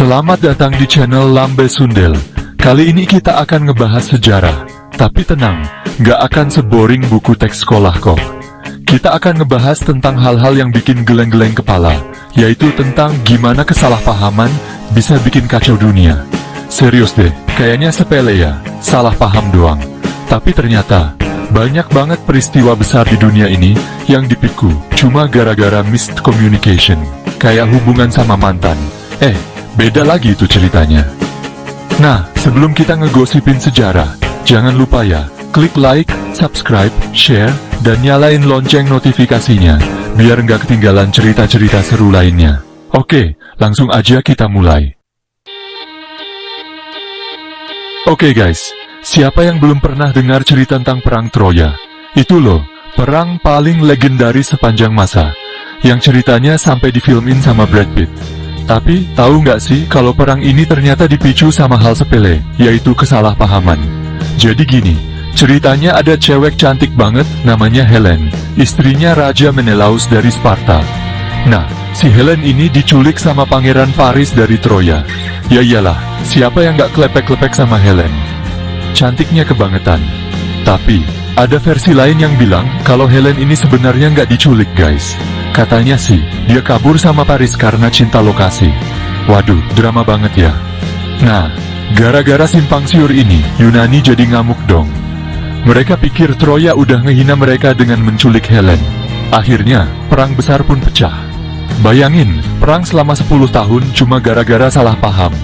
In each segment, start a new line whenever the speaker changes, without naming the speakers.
Selamat datang di channel Lambe Sundel. Kali ini kita akan ngebahas sejarah. Tapi tenang, nggak akan seboring buku teks sekolah kok. Kita akan ngebahas tentang hal-hal yang bikin geleng-geleng kepala, yaitu tentang gimana kesalahpahaman bisa bikin kacau dunia. Serius deh, kayaknya sepele ya, salah paham doang. Tapi ternyata, banyak banget peristiwa besar di dunia ini yang dipicu cuma gara-gara miscommunication. Kayak hubungan sama mantan. Beda lagi itu ceritanya. Nah, sebelum kita ngegosipin sejarah, jangan lupa ya, klik like, subscribe, share, dan nyalain lonceng notifikasinya, biar nggak ketinggalan cerita-cerita seru lainnya. Oke, langsung aja kita mulai. Oke guys, siapa yang belum pernah dengar cerita tentang Perang Troya? Itu loh, perang paling legendaris sepanjang masa, yang ceritanya sampai difilmin sama Brad Pitt. Tapi, tahu nggak sih kalau perang ini ternyata dipicu sama hal sepele, yaitu kesalahpahaman. Jadi gini, ceritanya ada cewek cantik banget, namanya Helen, istrinya Raja Menelaus dari Sparta. Nah, si Helen ini diculik sama Pangeran Paris dari Troya. Ya iyalah, siapa yang nggak klepek-klepek sama Helen? Cantiknya kebangetan. Tapi, ada versi lain yang bilang kalau Helen ini sebenarnya nggak diculik guys. Katanya sih, dia kabur sama Paris karena cinta lokasi. Waduh, drama banget ya. Nah, gara-gara simpang siur ini, Yunani jadi ngamuk dong. Mereka pikir Troya udah ngehina mereka dengan menculik Helen. Akhirnya, perang besar pun pecah. Bayangin, perang selama 10 tahun cuma gara-gara salah paham.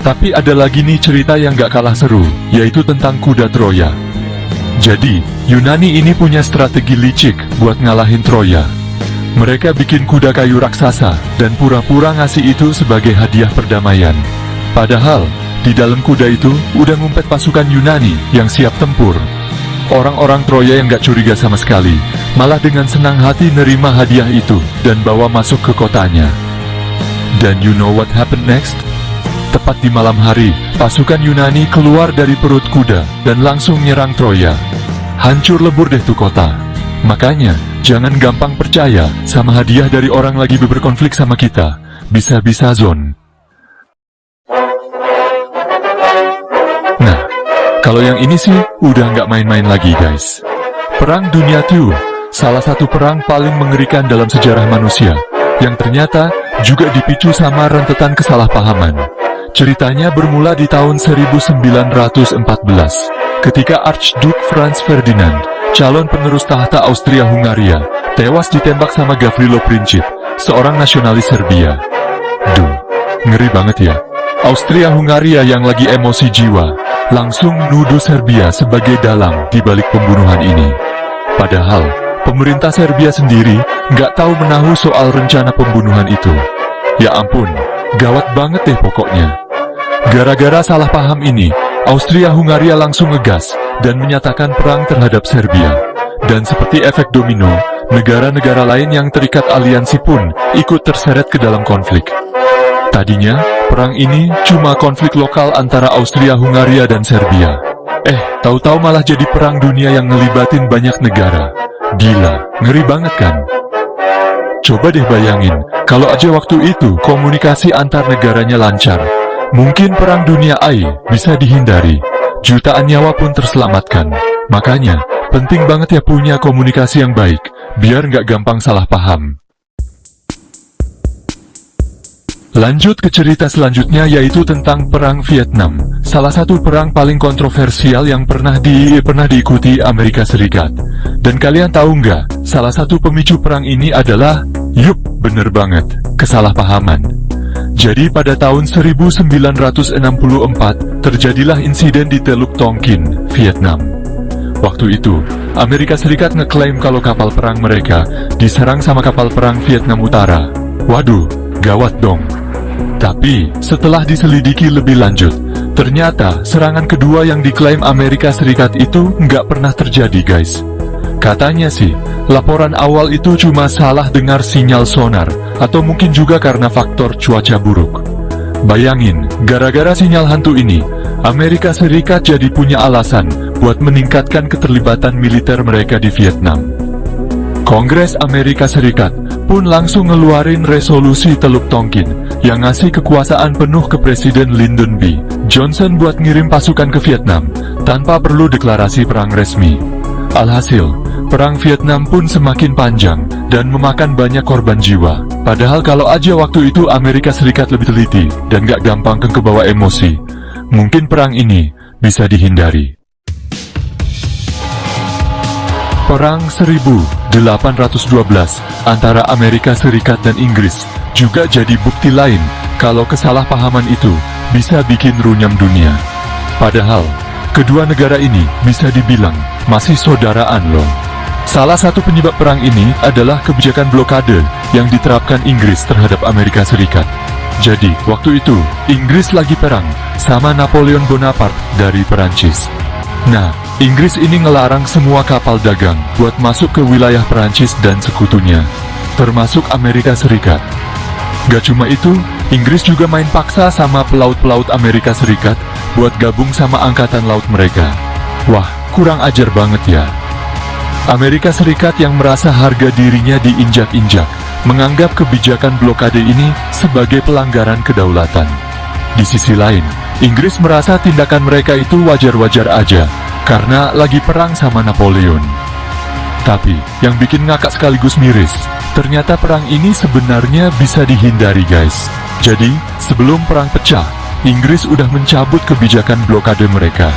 Tapi ada lagi nih cerita yang gak kalah seru, yaitu tentang kuda Troya. Jadi, Yunani ini punya strategi licik buat ngalahin Troya. Mereka bikin kuda kayu raksasa, dan pura-pura ngasih itu sebagai hadiah perdamaian. Padahal, di dalam kuda itu, udah ngumpet pasukan Yunani yang siap tempur. Orang-orang Troya yang gak curiga sama sekali, malah dengan senang hati nerima hadiah itu, dan bawa masuk ke kotanya. Dan you know what happened next? Tepat di malam hari, pasukan Yunani keluar dari perut kuda, dan langsung nyerang Troya. Hancur lebur deh tuh kota. Makanya, jangan gampang percaya sama hadiah dari orang lagi berkonflik sama kita. Bisa-bisa zone. Nah, kalau yang ini sih, udah nggak main-main lagi guys. Perang Dunia II, salah satu perang paling mengerikan dalam sejarah manusia, yang ternyata juga dipicu sama rentetan kesalahpahaman. Ceritanya bermula di tahun 1914, ketika Archduke Franz Ferdinand, calon penerus tahta Austria-Hungaria, tewas ditembak sama Gavrilo Princip, seorang nasionalis Serbia. Duh, ngeri banget ya. Austria-Hungaria yang lagi emosi jiwa, langsung nuduh Serbia sebagai dalang di balik pembunuhan ini. Padahal, pemerintah Serbia sendiri nggak tahu menahu soal rencana pembunuhan itu. Ya ampun, gawat banget deh pokoknya. Gara-gara salah paham ini, Austria-Hungaria langsung ngegas dan menyatakan perang terhadap Serbia. Dan seperti efek domino, negara-negara lain yang terikat aliansi pun ikut terseret ke dalam konflik. Tadinya, perang ini cuma konflik lokal antara Austria-Hungaria dan Serbia. Tahu-tahu malah jadi perang dunia yang ngelibatin banyak negara. Gila, ngeri banget kan? Coba deh bayangin, kalau aja waktu itu komunikasi antar negaranya lancar, mungkin perang dunia AI bisa dihindari. Jutaan nyawa pun terselamatkan. Makanya, penting banget ya punya komunikasi yang baik, biar nggak gampang salah paham. Lanjut ke cerita selanjutnya, yaitu tentang Perang Vietnam, salah satu perang paling kontroversial yang pernah diikuti Amerika Serikat. Dan kalian tahu nggak, salah satu pemicu perang ini adalah, yup, bener banget, kesalahpahaman. Jadi pada tahun 1964, terjadilah insiden di Teluk Tonkin, Vietnam. Waktu itu, Amerika Serikat ngeklaim kalau kapal perang mereka diserang sama kapal perang Vietnam Utara. Waduh, gawat dong. Tapi, setelah diselidiki lebih lanjut, ternyata serangan kedua yang diklaim Amerika Serikat itu nggak pernah terjadi guys. Katanya sih, laporan awal itu cuma salah dengar sinyal sonar, atau mungkin juga karena faktor cuaca buruk. Bayangin, gara-gara sinyal hantu ini, Amerika Serikat jadi punya alasan buat meningkatkan keterlibatan militer mereka di Vietnam. Kongres Amerika Serikat pun langsung ngeluarin resolusi Teluk Tonkin yang ngasih kekuasaan penuh ke Presiden Lyndon B. Johnson buat ngirim pasukan ke Vietnam tanpa perlu deklarasi perang resmi. Alhasil, perang Vietnam pun semakin panjang dan memakan banyak korban jiwa. Padahal kalau aja waktu itu Amerika Serikat lebih teliti dan gak gampang kebawa emosi, mungkin perang ini bisa dihindari. Perang 1812 antara Amerika Serikat dan Inggris juga jadi bukti lain kalau kesalahpahaman itu bisa bikin runyam dunia. Padahal, kedua negara ini bisa dibilang masih saudaraan loh. Salah satu penyebab perang ini adalah kebijakan blokade yang diterapkan Inggris terhadap Amerika Serikat. Jadi, waktu itu, Inggris lagi perang sama Napoleon Bonaparte dari Perancis. Nah, Inggris ini ngelarang semua kapal dagang buat masuk ke wilayah Perancis dan sekutunya, termasuk Amerika Serikat. Gak cuma itu, Inggris juga main paksa sama pelaut-pelaut Amerika Serikat buat gabung sama angkatan laut mereka. Wah, kurang ajar banget ya. Amerika Serikat yang merasa harga dirinya diinjak-injak, menganggap kebijakan blokade ini sebagai pelanggaran kedaulatan. Di sisi lain, Inggris merasa tindakan mereka itu wajar-wajar aja, karena lagi perang sama Napoleon. Tapi, yang bikin ngakak sekaligus miris, ternyata perang ini sebenarnya bisa dihindari guys. Jadi, sebelum perang pecah, Inggris udah mencabut kebijakan blokade mereka.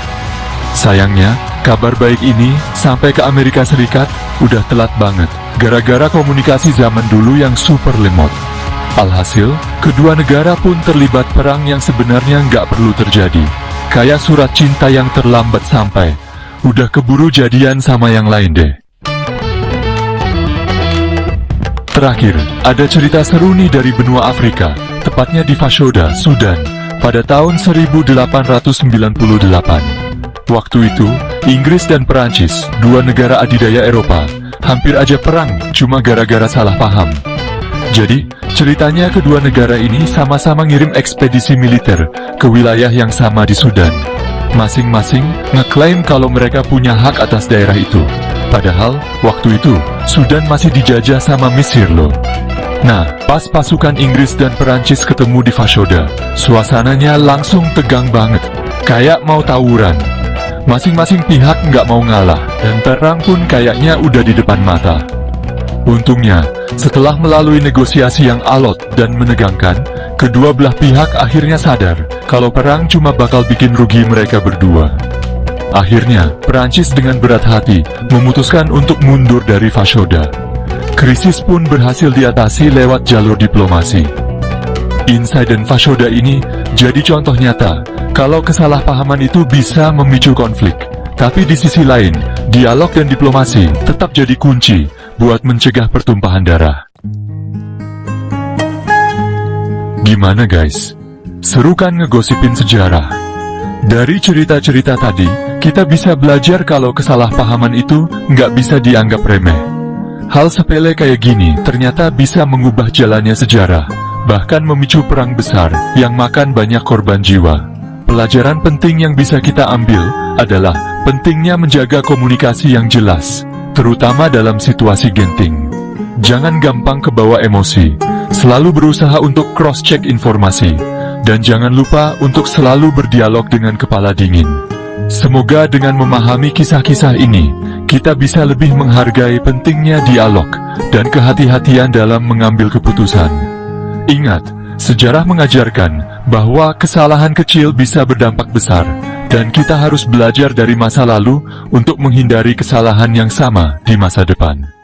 Sayangnya, kabar baik ini sampai ke Amerika Serikat udah telat banget, gara-gara komunikasi zaman dulu yang super lemot. Alhasil, kedua negara pun terlibat perang yang sebenarnya nggak perlu terjadi. Kayak surat cinta yang terlambat sampai, udah keburu jadian sama yang lain deh. Terakhir, ada cerita seru nih dari benua Afrika, tepatnya di Fashoda, Sudan, pada tahun 1898. Waktu itu, Inggris dan Perancis, dua negara adidaya Eropa, hampir aja perang cuma gara-gara salah paham. Jadi, ceritanya kedua negara ini sama-sama ngirim ekspedisi militer ke wilayah yang sama di Sudan. Masing-masing ngeklaim kalau mereka punya hak atas daerah itu. Padahal, waktu itu, Sudan masih dijajah sama Mesir loh. Nah, pas pasukan Inggris dan Perancis ketemu di Fashoda, suasananya langsung tegang banget, kayak mau tawuran. Masing-masing pihak nggak mau ngalah, dan perang pun kayaknya udah di depan mata. Untungnya, setelah melalui negosiasi yang alot dan menegangkan, kedua belah pihak akhirnya sadar kalau perang cuma bakal bikin rugi mereka berdua. Akhirnya, Perancis dengan berat hati memutuskan untuk mundur dari Fashoda. Krisis pun berhasil diatasi lewat jalur diplomasi. Insiden Fashoda ini jadi contoh nyata kalau kesalahpahaman itu bisa memicu konflik. Tapi di sisi lain, dialog dan diplomasi tetap jadi kunci buat mencegah pertumpahan darah. Gimana guys? Seru kan ngegosipin sejarah? Dari cerita-cerita tadi, kita bisa belajar kalau kesalahpahaman itu nggak bisa dianggap remeh. Hal sepele kayak gini ternyata bisa mengubah jalannya sejarah, bahkan memicu perang besar yang makan banyak korban jiwa. Pelajaran penting yang bisa kita ambil adalah pentingnya menjaga komunikasi yang jelas, terutama dalam situasi genting. Jangan gampang kebawa emosi, selalu berusaha untuk cross-check informasi, dan jangan lupa untuk selalu berdialog dengan kepala dingin. Semoga dengan memahami kisah-kisah ini, kita bisa lebih menghargai pentingnya dialog dan kehati-hatian dalam mengambil keputusan. Ingat, sejarah mengajarkan bahwa kesalahan kecil bisa berdampak besar, dan kita harus belajar dari masa lalu untuk menghindari kesalahan yang sama di masa depan.